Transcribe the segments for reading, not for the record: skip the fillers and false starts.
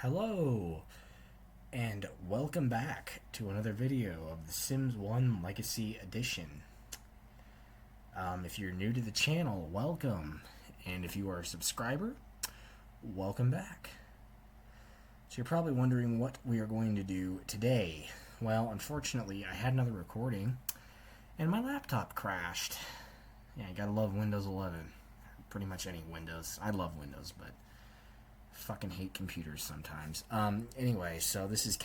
Hello, and welcome back to another video of the Sims 1 Legacy Edition. If you're new to the channel, welcome, and if you are a subscriber, welcome back. So you're probably wondering what we are going to do today. Well, unfortunately, I had another recording, and my laptop crashed. Yeah, you gotta love Windows 11. Pretty much any Windows. I love Windows, but fucking hate computers sometimes. Anyway, so this is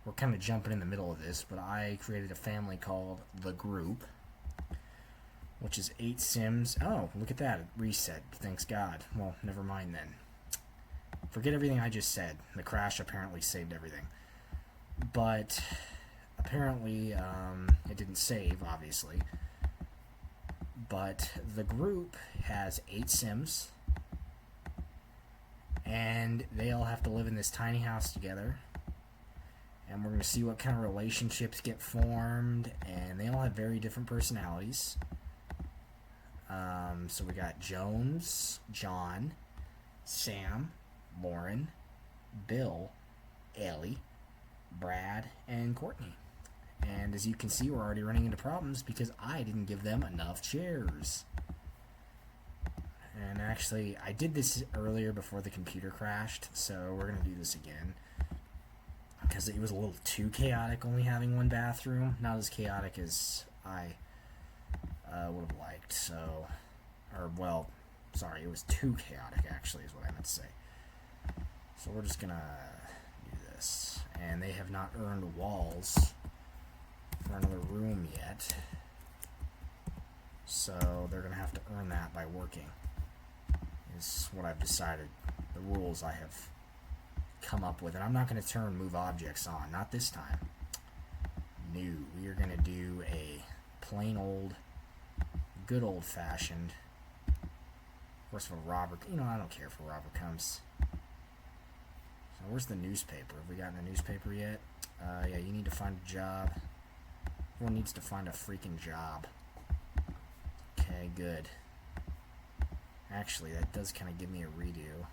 we're kind of jumping in the middle of this, but I created a family called The Group, which is 8 Sims. Oh, look at that. It reset. Thanks God. Well, never mind then. Forget everything I just said. The crash apparently saved everything. But apparently it didn't save, obviously. But The Group has 8 Sims, and they all have to live in this tiny house together, and we're going to see what kind of relationships get formed, and they all have very different personalities. So we got Jones, John, Sam, Lauren, Bill, Ellie, Brad, and Courtney. And as you can see, we're already running into problems because I didn't give them enough chairs. And actually, I did this earlier before the computer crashed, so we're going to do this again. Because it was a little too chaotic only having one bathroom. Not as chaotic as I would have liked, so... sorry, it was too chaotic, actually, is what I meant to say. So we're just going to do this. And they have not earned walls for another room yet. So they're going to have to earn that by working. Is what I've decided, the rules I have come up with. And I'm not going to turn move objects on, not this time. No, we are going to do a plain old, good old fashioned. Of course, if a robber, I don't care if a robber comes. So where's the newspaper? Have we gotten a newspaper yet? Yeah, you need to find a job. Everyone needs to find a freaking job. Okay, good. Actually, that does kind of give me a redo.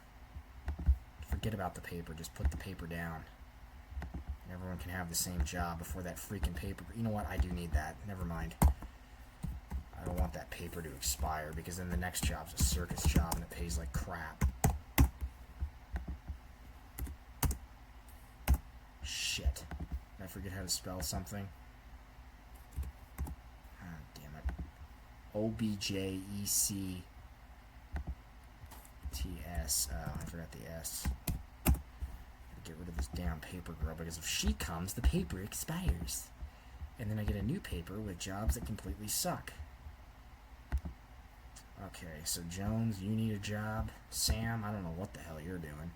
Forget about the paper. Just put the paper down. And everyone can have the same job before that freaking paper. You know what? I do need that. Never mind. I don't want that paper to expire because then the next job's a circus job and it pays like crap. Shit. Did I forget how to spell something? Ah, damn it. OBJEC. TS. Oh, I forgot the S. Get rid of this damn paper girl because if she comes, the paper expires. And then I get a new paper with jobs that completely suck. Okay, so Jones, you need a job. Sam, I don't know what the hell you're doing.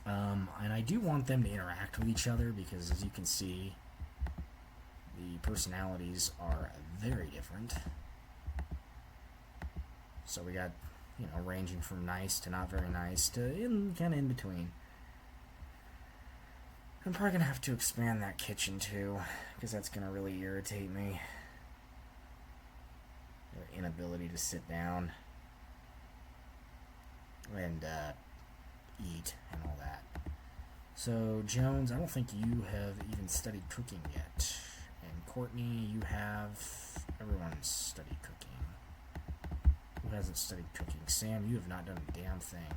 And I do want them to interact with each other because, as you can see, the personalities are very different. So we got, ranging from nice to not very nice to kind of in between. I'm probably going to have to expand that kitchen too, because that's going to really irritate me. Their inability to sit down and eat and all that. So, Jones, I don't think you have even studied cooking yet. And Courtney, you have... Everyone's studied cooking. Who hasn't studied cooking? Sam, you have not done a damn thing.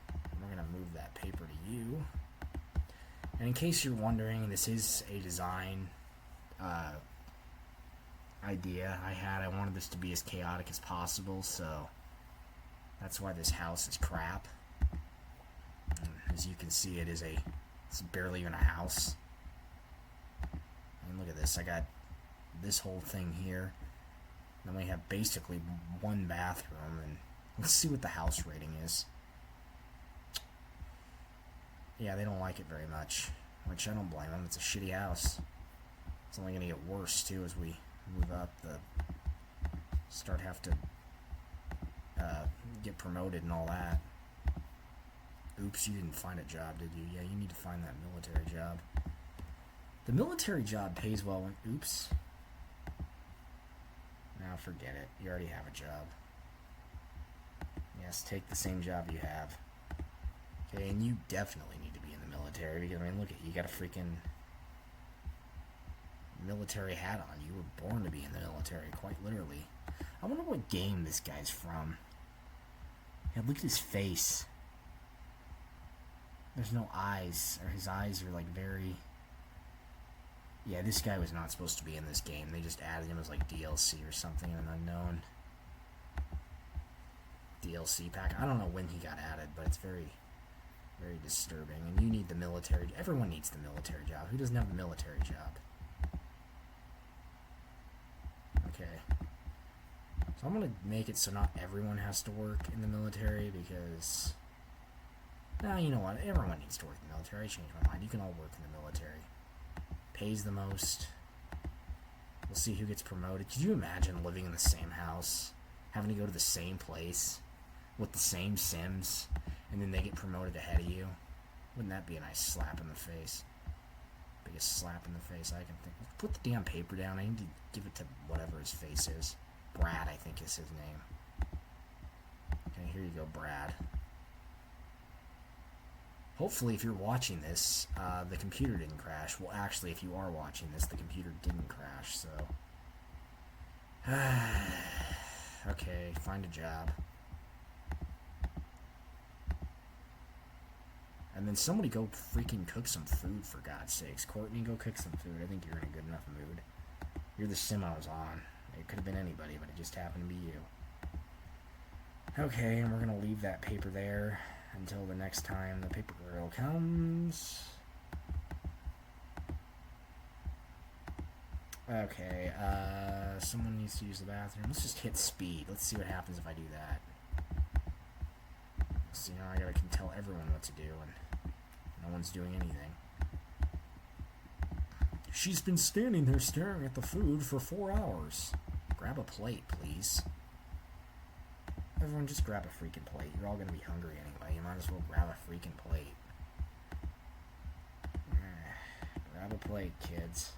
And we're going to move that paper to you. And in case you're wondering, this is a design idea I had. I wanted this to be as chaotic as possible, so that's why this house is crap. And as you can see, it's barely even a house. And look at this. I got this whole thing here. Then we have basically one bathroom, and let's see what the house rating is. Yeah, they don't like it very much, which I don't blame them. It's a shitty house. It's only going to get worse, too, as we move up have to get promoted and all that. Oops, you didn't find a job, did you? Yeah, you need to find that military job. The military job pays well when... Oops. Now forget it. You already have a job. Yes, take the same job you have. Okay, and you definitely need to be in the military because, I mean, look at you got a freaking military hat on. You were born to be in the military, quite literally. I wonder what game this guy's from. Yeah, look at his face. There's no eyes, or his eyes are like very... Yeah, this guy was not supposed to be in this game. They just added him as like DLC or something, an unknown DLC pack. I don't know when he got added, but it's very, very disturbing. And you need the military. Everyone needs the military job. Who doesn't have the military job? Okay. So I'm going to make it so not everyone has to work in the military because... Nah, you know what? Everyone needs to work in the military. I changed my mind. You can all work in the military. Pays the most. We'll see who gets promoted. Could you imagine living in the same house, having to go to the same place, with the same Sims, and then they get promoted ahead of you? Wouldn't that be a nice slap in the face? Biggest slap in the face I can think of. Put the damn paper down. I need to give it to whatever his face is. Brad, I think is his name. Okay, here you go, Brad. Hopefully, if you're watching this, the computer didn't crash. Well, actually, if you are watching this, the computer didn't crash, so... Okay, find a job. And then somebody go freaking cook some food, for God's sakes. Courtney, go cook some food. I think you're in a good enough mood. You're the sim I was on. It could have been anybody, but it just happened to be you. Okay, and we're going to leave that paper there until the next time the paper girl comes. Okay, someone needs to use the bathroom. Let's just hit speed. Let's see what happens if I do that. So, I gotta tell everyone what to do, and no one's doing anything. She's been standing there staring at the food for 4 hours. Grab a plate, please. Everyone just grab a freaking plate. You're all gonna be hungry anyway. You might as well grab a freaking plate. Grab a plate, kids.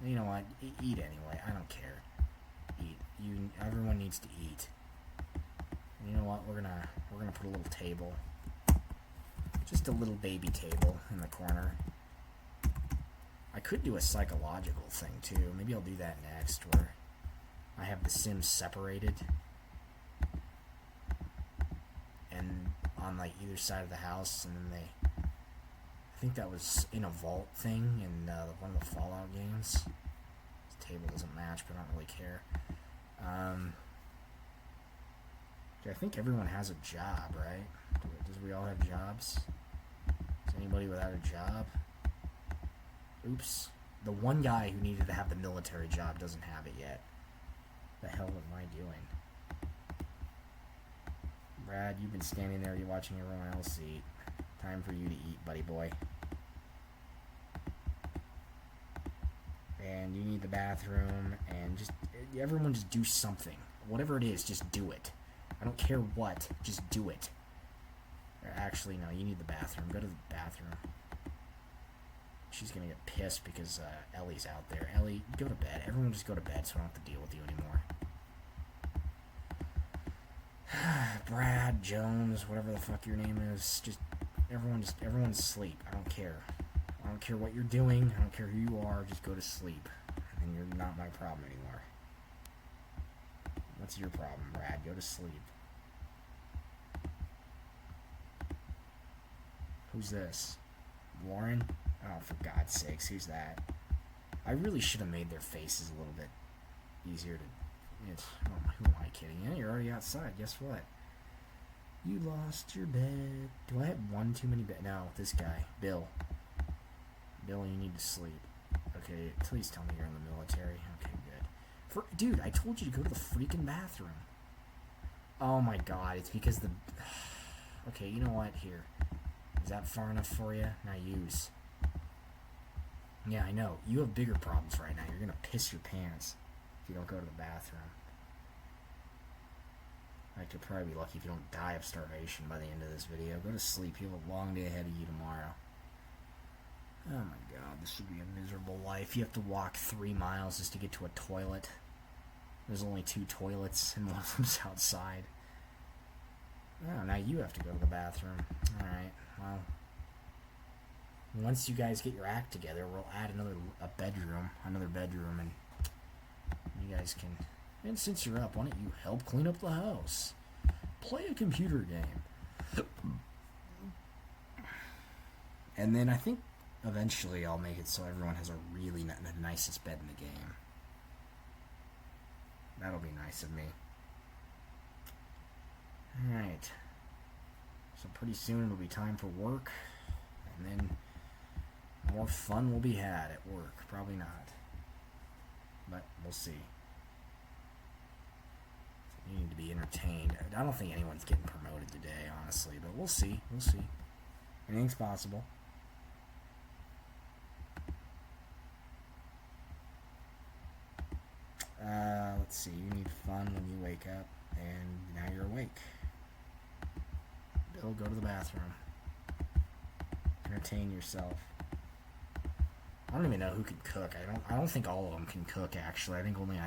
You know what? Eat anyway. I don't care. Eat. Everyone needs to eat. You know what? We're gonna put a little table. Just a little baby table in the corner. I could do a psychological thing too. Maybe I'll do that next, where I have the Sims separated, and on like either side of the house, and then I think that was in a vault thing in one of the Fallout games. This table doesn't match, but I don't really care. I think everyone has a job, right? Does we all have jobs? Is anybody without a job? Oops. The one guy who needed to have the military job doesn't have it yet. The hell am I doing? Brad, you've been standing there, you're watching everyone else eat. Time for you to eat, buddy boy. And you need the bathroom, and everyone just do something. Whatever it is, just do it. I don't care what, just do it. Or actually, no, you need the bathroom. Go to the bathroom. She's gonna get pissed because Ellie's out there. Ellie, go to bed. Everyone just go to bed so I don't have to deal with you anymore. Brad, Jones, whatever the fuck your name is, everyone sleep. I don't care. I don't care what you're doing. I don't care who you are. Just go to sleep. And you're not my problem anymore. What's your problem, Brad? Go to sleep. Who's this? Lauren? Oh, for God's sakes, who's that? I really should have made their faces a little bit easier to... who am I kidding? Yeah, you're already outside. Guess what? You lost your bed. Do I have one too many beds? No, this guy. Bill. Bill, you need to sleep. Okay, please tell me you're in the military. Okay, good. Dude, I told you to go to the freaking bathroom. Oh my God, it's because the... Okay, you know what? Here. Is that far enough for you? Now use. Yeah, I know. You have bigger problems right now. You're gonna piss your pants if you don't go to the bathroom. I could probably be lucky if you don't die of starvation by the end of this video. Go to sleep. You have a long day ahead of you tomorrow. Oh my God, this would be a miserable life. You have to walk 3 miles just to get to a toilet. There's only 2 toilets, and one of them's outside. Oh, now you have to go to the bathroom. Alright, well. Once you guys get your act together, we'll add another bedroom, and you guys can... And since you're up, why don't you help clean up the house? Play a computer game. And then I think eventually I'll make it so everyone has a really the nicest bed in the game. That'll be nice of me. Alright. So pretty soon it'll be time for work. And then more fun will be had at work. Probably not. But we'll see. You need to be entertained. I don't think anyone's getting promoted today, honestly. But we'll see. We'll see. Anything's possible. Let's see, you need fun when you wake up, and now you're awake. Bill, go to the bathroom. Entertain yourself. I don't even know who can cook. I don't think all of them can cook, actually. I think only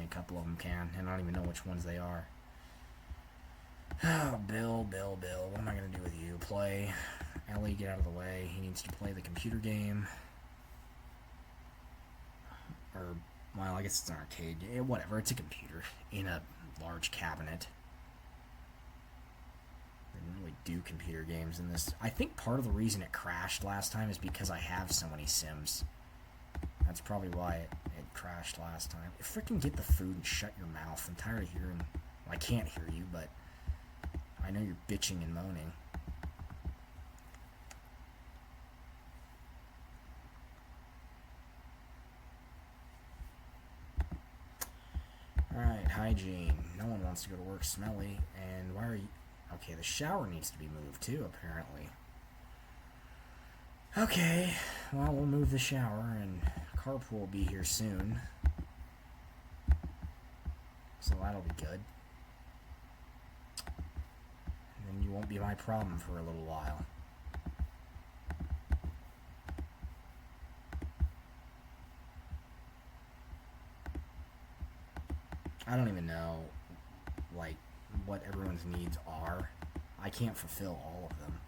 a couple of them can, and I don't even know which ones they are. Oh, Bill, what am I gonna do with you? Play. Ellie, get out of the way. He needs to play the computer game. Or, well, I guess it's an arcade. Whatever, it's a computer in a large cabinet. They didn't really do computer games in this. I think part of the reason it crashed last time is because I have so many Sims. That's probably why it crashed last time. Freaking get the food and shut your mouth. I'm tired of hearing... Well, I can't hear you, but I know you're bitching and moaning. Alright, hygiene. No one wants to go to work smelly. And why are you... Okay, the shower needs to be moved too, apparently. Okay, well, we'll move the shower, and carpool will be here soon. So that'll be good. And then you won't be my problem for a little while. I don't even know, like, what everyone's needs are. I can't fulfill all of them.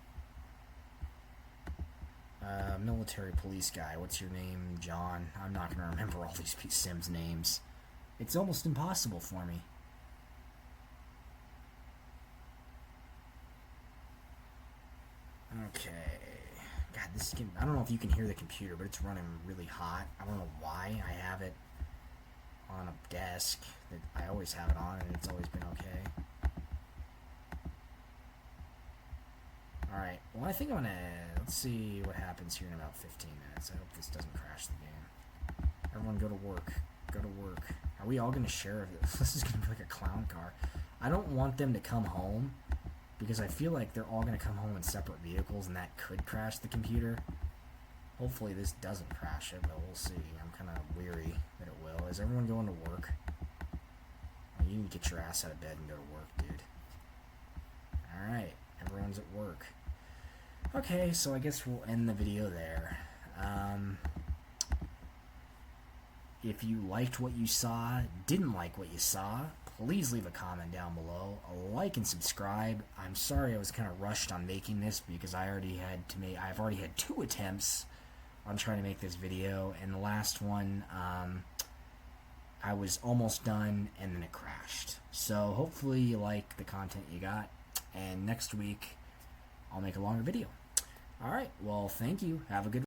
Military police guy, what's your name? John. I'm not going to remember all these Sims names. It's almost impossible for me. Okay. God, this is getting... I don't know if you can hear the computer, but it's running really hot. I don't know why I have it on a desk that I always have it on, and it's always been okay. Alright, well, I think I'm gonna... Let's see what happens here in about 15 minutes. I hope this doesn't crash the game. Everyone go to work. Go to work. Are we all gonna share this? This is gonna be like a clown car. I don't want them to come home, because I feel like they're all gonna come home in separate vehicles, and that could crash the computer. Hopefully this doesn't crash it, but we'll see. I'm kind of weary that it will. Is everyone going to work? Well, you need to get your ass out of bed and go to work, dude. Alright, everyone's at work. Okay, so I guess we'll end the video there. If you liked what you saw, didn't like what you saw, please leave a comment down below. A like and subscribe. I'm sorry I was kind of rushed on making this because I've already had 2 attempts on trying to make this video, and the last one I was almost done and then it crashed. So hopefully you like the content you got, and next week I'll make a longer video. Alright, well, thank you. Have a good